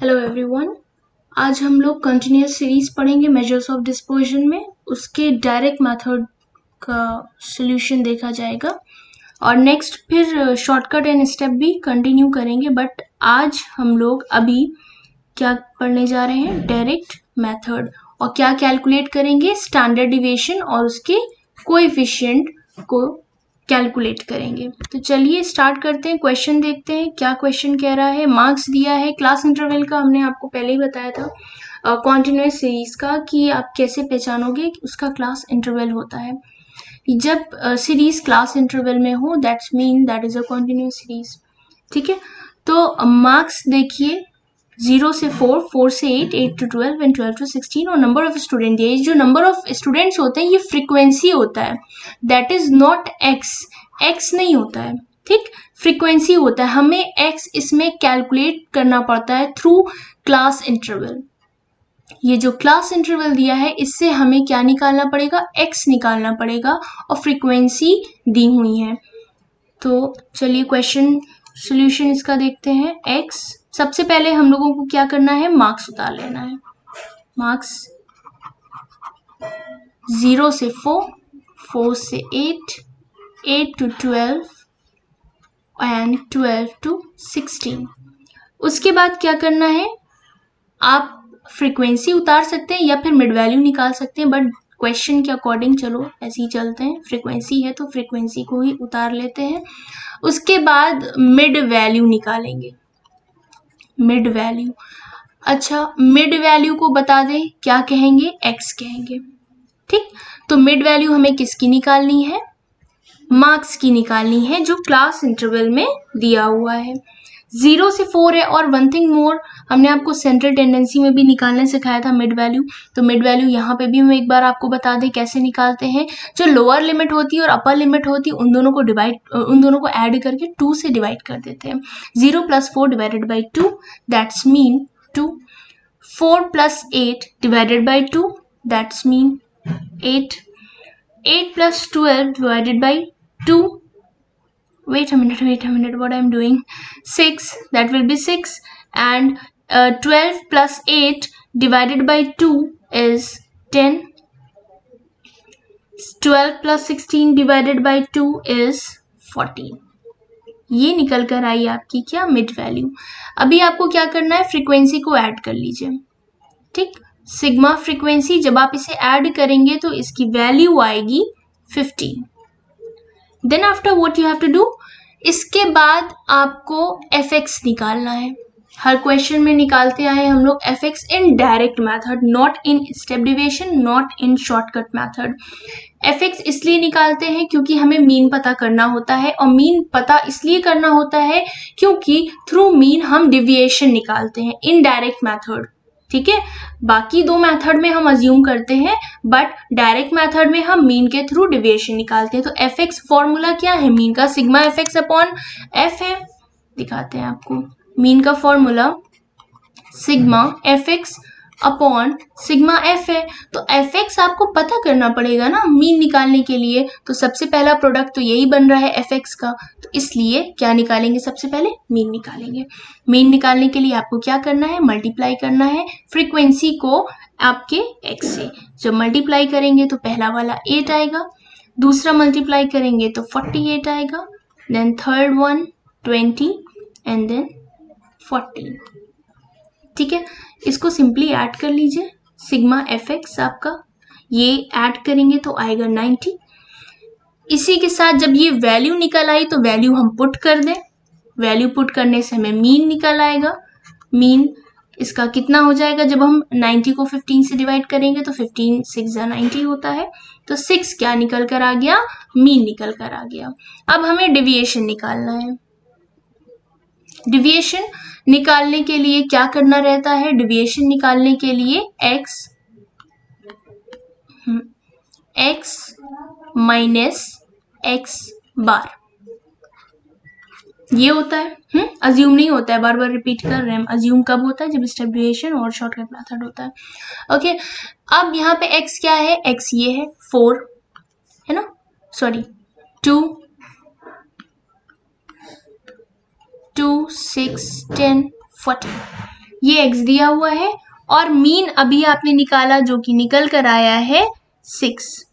Hello everyone, आज हम लोग कंटिन्यूस सीरीज पढ़ेंगे मेजर्स ऑफ डिस्पर्जन में। उसके डायरेक्ट मेथड का सॉल्यूशन देखा जाएगा और नेक्स्ट फिर शॉर्टकट एंड स्टेप भी कंटिन्यू करेंगे। बट आज हम लोग अभी क्या पढ़ने जा रहे हैं, डायरेक्ट मेथड, और क्या कैलकुलेट करेंगे, स्टैंडर्ड डिविएशन और उसके कोएफिशिएंट को कैलकुलेट करेंगे। तो चलिए स्टार्ट करते हैं। क्वेश्चन देखते हैं क्या क्वेश्चन कह रहा है। मार्क्स दिया है क्लास इंटरवल का, हमने आपको पहले ही बताया था कॉन्टिन्यूस सीरीज का कि आप कैसे पहचानोगे कि उसका क्लास इंटरवल होता है। जब सीरीज क्लास इंटरवल में हो that's mean that is a continuous series. ठीक है, तो मार्क्स देखिए 0 से 4, 4 से 8, 8 to 12 एंड 12 to 16 और नंबर ऑफ स्टूडेंट। ये जो नंबर ऑफ स्टूडेंट्स होते हैं ये फ्रीक्वेंसी होता है, that is not x. X नहीं होता है, ठीक, फ्रीक्वेंसी होता है। हमें एक्स इसमें कैलकुलेट करना पड़ता है थ्रू क्लास इंटरवल। ये जो क्लास इंटरवल दिया है इससे हमें क्या निकालना पड़ेगा, एक्स निकालना पड़ेगा और फ्रीक्वेंसी दी हुई है। तो चलिए क्वेश्चन सॉल्यूशन इसका देखते हैं। एक्स, सबसे पहले हम लोगों को क्या करना है, मार्क्स उतार लेना है। मार्क्स 0 से 4, 4 से 8, 8 to 12 एंड 12 to 16। उसके बाद क्या करना है, आप फ्रीक्वेंसी उतार सकते हैं या फिर मिड वैल्यू निकाल सकते हैं, बट क्वेश्चन के अकॉर्डिंग चलो ऐसे ही चलते हैं। फ्रीक्वेंसी है तो फ्रीक्वेंसी को ही उतार लेते हैं। उसके बाद मिड वैल्यू निकालेंगे, मिड वैल्यू। अच्छा, मिड वैल्यू को बता दें क्या कहेंगे, एक्स कहेंगे। ठीक, तो मिड वैल्यू हमें किसकी निकालनी है, मार्क्स की निकालनी है जो क्लास इंटरवल में दिया हुआ है। 0 से 4 है। और वन थिंग मोर, हमने आपको सेंट्रल टेंडेंसी में भी निकालने सिखाया था मिड वैल्यू। तो मिड वैल्यू यहाँ पे भी हम एक बार आपको बता दें कैसे निकालते हैं। जो लोअर लिमिट होती है और अपर लिमिट होती है उन दोनों को ऐड करके 2 से डिवाइड कर देते हैं। 0 + 4 divided by 2 that's mean 2। 4 + 8 divided by 2 that's mean 8। 8 + 12 divided by 2, wait a minute, what I'm doing, 6, that will be 6, and 12 + 8 divided by 2 is 10. 12 + 16 divided by 2 is 14. ये निकल कर आई आपकी क्या, मिड वैल्यू। अभी आपको क्या करना है, फ्रीक्वेंसी को ऐड कर लीजिए। ठीक, सिग्मा फ्रीक्वेंसी जब आप इसे ऐड करेंगे तो इसकी वैल्यू आएगी 15। Then after what you have to do, इसके बाद आपको fx निकालना है। हर क्वेश्चन में निकालते आए हम लोग fx in direct method, not in step deviation, not in shortcut method. fx इसलिए निकालते हैं क्योंकि हमें मीन पता करना होता है, और मीन पता इसलिए करना होता है क्योंकि थ्रू मीन हम डिविएशन निकालते हैं इन डायरेक्ट मेथड। ठीक है, बाकी दो मेथड में हम अज्यूम करते हैं, बट डायरेक्ट मेथड में हम मीन के थ्रू डिविएशन निकालते हैं। तो fx फॉर्मूला क्या है, मीन का सिग्मा fx अपॉन f है। दिखाते हैं आपको, मीन का formula sigma fx upon sigma f है। तो fx आपको पता करना पड़ेगा ना मीन निकालने के लिए, तो सबसे पहला प्रोडक्ट तो यही बन रहा है fx का, तो इसलिए क्या निकालेंगे, सबसे पहले मीन निकालेंगे। मीन निकालने के लिए आपको क्या करना है, मल्टीप्लाई करना है फ्रीक्वेंसी को आपके x से। जब मल्टीप्लाई करेंगे तो पहला वाला 8 आएगा, दूसरा मल्टीप्लाई करेंगे तो 48 आएगा, then third one 20 and then 14। ठीक है, इसको सिंपली ऐड कर लीजिए। सिग्मा fx आपका ये ऐड करेंगे तो आएगा 90। इसी के साथ जब ये वैल्यू निकल आई तो वैल्यू हम पुट कर दें। वैल्यू पुट करने से हमें मीन निकल आएगा। मीन इसका कितना हो जाएगा, जब हम 90 को 15 से डिवाइड करेंगे तो 15 6 90 होता है, तो 6 क्या निकल कर आ गया, मीन निकल कर आ गया। अब हमें डिविएशन निकालना है। डिविएशन निकालने के लिए क्या करना रहता है, डिविएशन निकालने के लिए x माइनस x बार ये होता है। अज्यूम नहीं होता है, बार बार रिपीट कर रहे हैं। अज्यूम कब होता है, जब स्टेप डिविएशन और शॉर्टकट मेथड होता है। ओके, अब यहाँ पे x क्या है, x ये है 4 है ना, सॉरी 2 6 10 14। ये x दिया हुआ है, और मीन अभी आपने निकाला जो कि निकल कर आया है 6,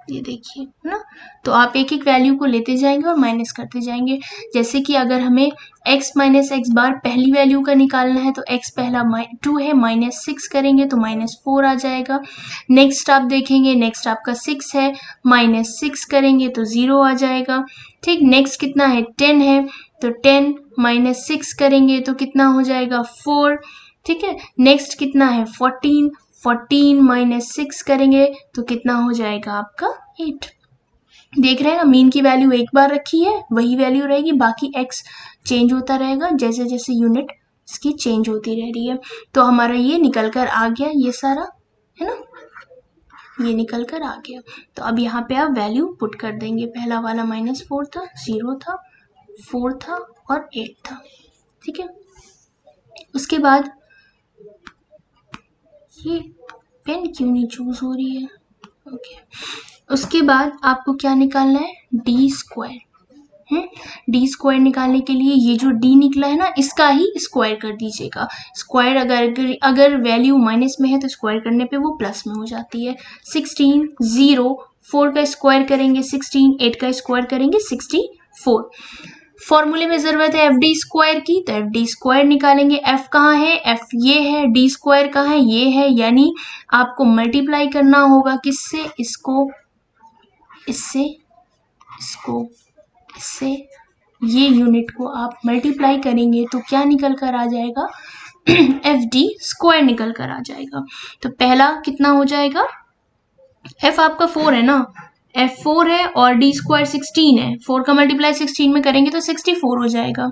ये देखिए है ना। तो आप एक एक वैल्यू को लेते जाएंगे और माइनस करते जाएंगे। जैसे कि अगर हमें x माइनस एक्स बार पहली वैल्यू का निकालना है तो x पहला 2 है, -6 करेंगे तो -4 आ जाएगा। नेक्स्ट आप देखेंगे, नेक्स्ट आपका 6 है, -6 करेंगे तो 0 आ जाएगा। ठीक, नेक्स्ट कितना है 10 है, तो 10 -6 करेंगे तो कितना हो जाएगा 4। ठीक है, नेक्स्ट कितना है 14 -6 करेंगे तो कितना हो जाएगा आपका 8। देख रहे हैं ना, मीन की वैल्यू एक बार रखी है, वही वैल्यू रहेगी, बाकी x चेंज होता रहेगा जैसे जैसे यूनिट इसकी चेंज होती रह रही है। तो हमारा ये निकल कर आ गया, ये सारा है ना, ये निकल कर आ गया। तो अब यहाँ पे आप वैल्यू पुट कर देंगे, पहला वाला -4 था, 0 था, 4 था और 8 था। ठीक है, उसके बाद ये पेन क्यों नहीं चूज हो रही है, ओके। उसके बाद आपको क्या निकालना है, डी स्क्वायर। डी स्क्वायर निकालने के लिए ये जो डी निकला है ना, इसका ही स्क्वायर कर दीजिएगा। स्क्वायर अगर वैल्यू माइनस में है तो स्क्वायर करने पे वो प्लस में हो जाती है। 16 0, 4 का स्क्वायर करेंगे 16, 8 का स्क्वायर करेंगे 64। फॉर्मूले में जरूरत है एफ डी स्क्वायर की, तो एफ डी स्क्वायर निकालेंगे। एफ कहाँ है, एफ ये है, डी स्क्वायर कहाँ है, ये है, यानी आपको मल्टीप्लाई करना होगा किससे, इसको इससे, इसको इससे, ये यूनिट को आप मल्टीप्लाई करेंगे तो क्या निकल कर आ जाएगा एफ डी स्क्वायर निकल कर आ जाएगा। तो पहला कितना हो जाएगा, एफ आपका 4 है ना, एफ 4 है और डी स्क्वायर 16 है, 4 का मल्टीप्लाई 16 में करेंगे तो 64 हो जाएगा,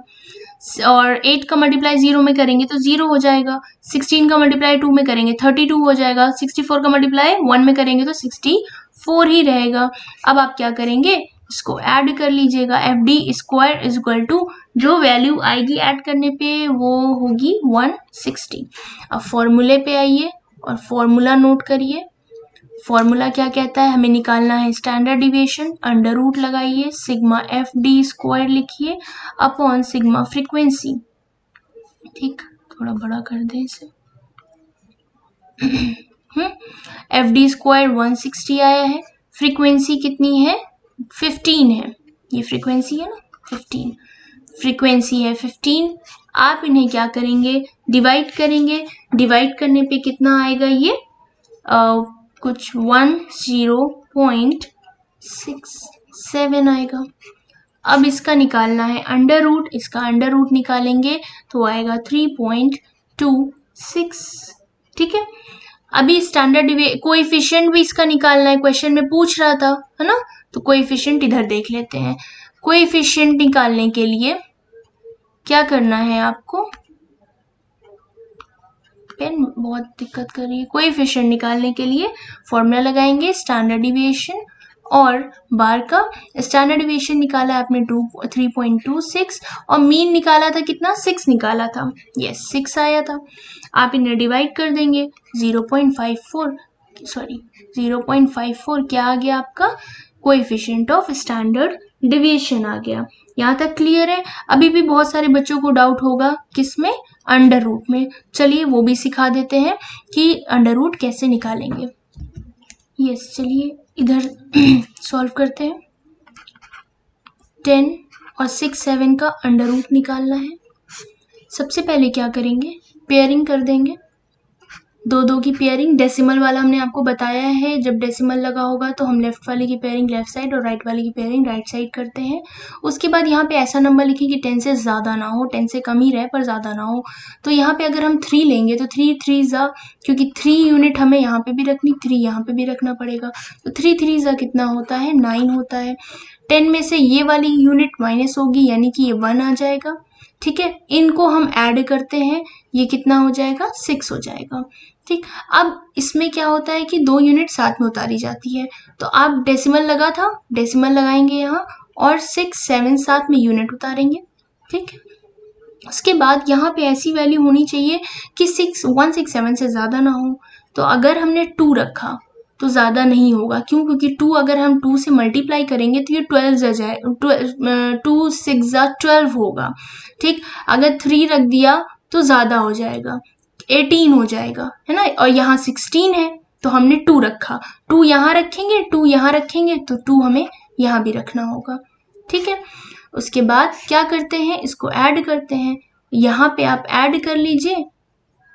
और 8 का मल्टीप्लाई 0 में करेंगे तो 0 हो जाएगा, 16 का मल्टीप्लाई 2 में करेंगे 32 हो जाएगा, 64 का मल्टीप्लाई 1 में करेंगे तो 64 ही रहेगा। अब आप क्या करेंगे, इसको ऐड कर लीजिएगा, F D square is equal to जो वैल्यू आएगी ऐड करने पे वो होगी 160। अब फॉर्मूले पे आइए और फॉर्मूला नोट करिए। फॉर्मूला क्या कहता है, हमें निकालना है स्टैंडर्ड डिविएशन, अंडर रूट लगाइए, सिग्मा एफ डी स्क्वायर लिखिए अपॉन सिग्मा फ्रीक्वेंसी। ठीक, थोड़ा बड़ा कर दें इसे। एफ डी स्क्वायर 160 आया है, फ्रीक्वेंसी कितनी है 15 है, ये फ्रीक्वेंसी है ना 15, फ्रीक्वेंसी है 15। आप इन्हें क्या करेंगे, डिवाइड करेंगे, डिवाइड करने पे कितना आएगा, ये कुछ 10.67 आएगा। अब इसका निकालना है अंडर रूट, इसका अंडर रूट निकालेंगे तो आएगा 3.26। ठीक है, अभी स्टैंडर्ड कोएफिशिएंट भी इसका निकालना है, क्वेश्चन में पूछ रहा था है ना, तो कोएफिशिएंट इधर देख लेते हैं। कोएफिशिएंट निकालने के लिए क्या करना है आपको, पेन बहुत दिक्कत कर रही है। कोएफिशिएंट निकालने के लिए फॉर्मूला लगाएंगे स्टैंडर्ड डिविएशन और बार का। स्टैंडर्ड डिविएशन निकाला आपने 3.26 और मीन निकाला था कितना, 6 निकाला था, यस 6 आया था। आप इन्हें डिवाइड कर देंगे 0.54 क्या आ गया आपका, कोएफिशिएंट ऑफ स्टैंडर्ड डिविएशन आ गया। यहाँ तक क्लियर है। अभी भी बहुत सारे बच्चों को डाउट होगा किसमें, अंडर रूट में। चलिए वो भी सिखा देते हैं कि अंडर रूट कैसे निकालेंगे। यस, चलिए इधर सॉल्व करते हैं। 10 और 6 7 का अंडर रूट निकालना है। सबसे पहले क्या करेंगे, पेयरिंग कर देंगे, 2 की पेयरिंग। डेसिमल वाला हमने आपको बताया है, जब डेसिमल लगा होगा तो हम लेफ्ट वाले की पेयरिंग लेफ्ट साइड और राइट वाले की पेयरिंग राइट साइड करते हैं। उसके बाद यहाँ पे ऐसा नंबर लिखें कि 10 से ज़्यादा ना हो, 10 से कम ही रहे पर ज़्यादा ना हो। तो यहाँ पे अगर हम 3 लेंगे तो 3 3 ज़ा, क्योंकि 3 यूनिट हमें यहाँ पे भी रखनी, 3 यहाँ पे भी रखना पड़ेगा, तो 3 3 ज़ा कितना होता है 9 होता है। 10 में से ये वाली यूनिट माइनस होगी यानी कि ये 1 आ जाएगा। ठीक है, इनको हम ऐड करते हैं, ये कितना हो जाएगा 6 हो जाएगा। ठीक, अब इसमें क्या होता है कि 2 यूनिट साथ में उतारी जाती है, तो आप डेसिमल लगा था, डेसिमल लगाएंगे यहाँ और 6 7 साथ में यूनिट उतारेंगे। ठीक, उसके बाद यहाँ पे ऐसी वैल्यू होनी चाहिए कि 167 से ज़्यादा ना हो। तो अगर हमने 2 रखा तो ज़्यादा नहीं होगा, क्यों, क्योंकि 2 अगर हम 2 से मल्टीप्लाई करेंगे तो ये 12 जाए, 2 6 12 होगा। ठीक, अगर 3 रख दिया तो ज़्यादा हो जाएगा, 18 हो जाएगा, है ना। और यहाँ 16 है तो हमने 2 रखा, 2 यहाँ रखेंगे, 2 यहाँ रखेंगे, तो 2 हमें यहाँ भी रखना होगा, ठीक है। उसके बाद क्या करते हैं, इसको ऐड करते हैं। यहाँ पे आप ऐड कर लीजिए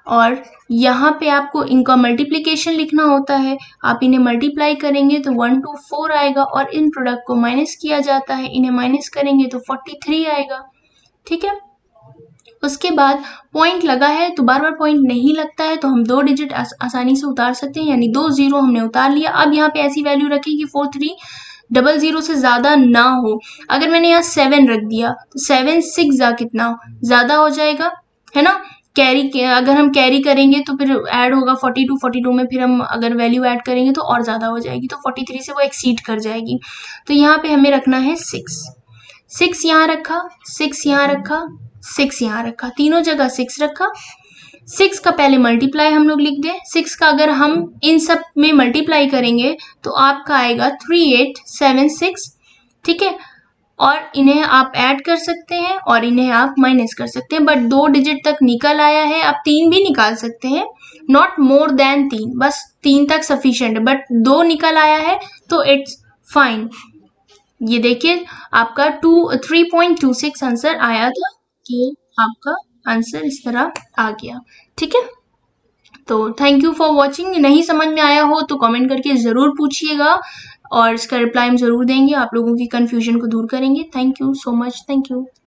और यहाँ पे आपको इनका मल्टीप्लिकेशन लिखना होता है। आप इन्हें मल्टीप्लाई करेंगे तो 1 2 4 आएगा और इन प्रोडक्ट को माइनस किया जाता है, इन्हें माइनस करेंगे तो 43 आएगा, ठीक है। उसके बाद पॉइंट लगा है तो बार बार पॉइंट नहीं लगता है तो हम 2 डिजिट आसानी से उतार सकते हैं, यानी 2 0 हमने उतार लिया। अब यहाँ पे ऐसी वैल्यू रखें कि 4300 से ज़्यादा ना हो। अगर मैंने यहाँ 7 रख दिया तो 7 6 जा कितना ज़्यादा हो जाएगा, है ना। कैरी अगर हम कैरी करेंगे तो फिर ऐड होगा 42 में, फिर हम अगर वैल्यू ऐड करेंगे तो और ज़्यादा हो जाएगी, तो 43 से वो एक्सीड कर जाएगी। तो यहाँ पे हमें रखना है 6 यहाँ रखा, 6 यहाँ रखा, 6 यहाँ रखा, तीनों जगह 6 रखा। 6 का पहले मल्टीप्लाई हम लोग लिख दें। 6 का अगर हम इन सब में मल्टीप्लाई करेंगे तो आपका आएगा 3876, ठीक है। और इन्हें आप ऐड कर सकते हैं और इन्हें आप माइनस कर सकते हैं, बट 2 डिजिट तक निकल आया है। आप 3 भी निकाल सकते हैं, नॉट मोर देन 3, बस 3 तक सफिशिएंट है, बट 2 निकल आया है तो इट्स फाइन। ये देखिए आपका 3.26 आंसर आया था, तो आपका आंसर इस तरह आ गया, ठीक है। तो थैंक यू फॉर वॉचिंग। नहीं समझ में आया हो तो कमेंट करके ज़रूर पूछिएगा और इसका रिप्लाई हम ज़रूर देंगे, आप लोगों की कन्फ्यूजन को दूर करेंगे। Thank you so much, thank you.